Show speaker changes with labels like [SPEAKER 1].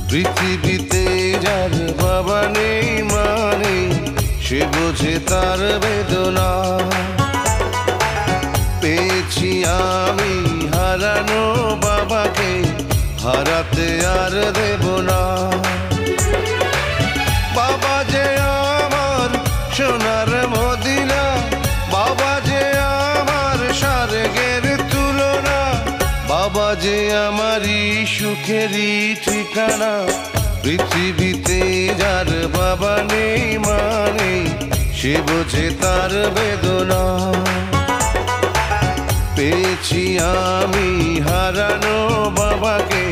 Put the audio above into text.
[SPEAKER 1] পৃথিবীতে যার বাবা নেই মানে সে বোঝে তার বেদনা। পেয়েছি আমি হারানো বাবাকে, হারাতে আর দেব না। বাবা যে আমার সোনার মদিনা, বাবা যে আমার স্বর্গের তুলনা, বাবা যে আমারই সুখেরই ঠিকানা। পৃথিবীতে যার বাবা নেই মানে সে বোঝে তার বেদনা। পেয়েছি আমি হারানো বাবাকে,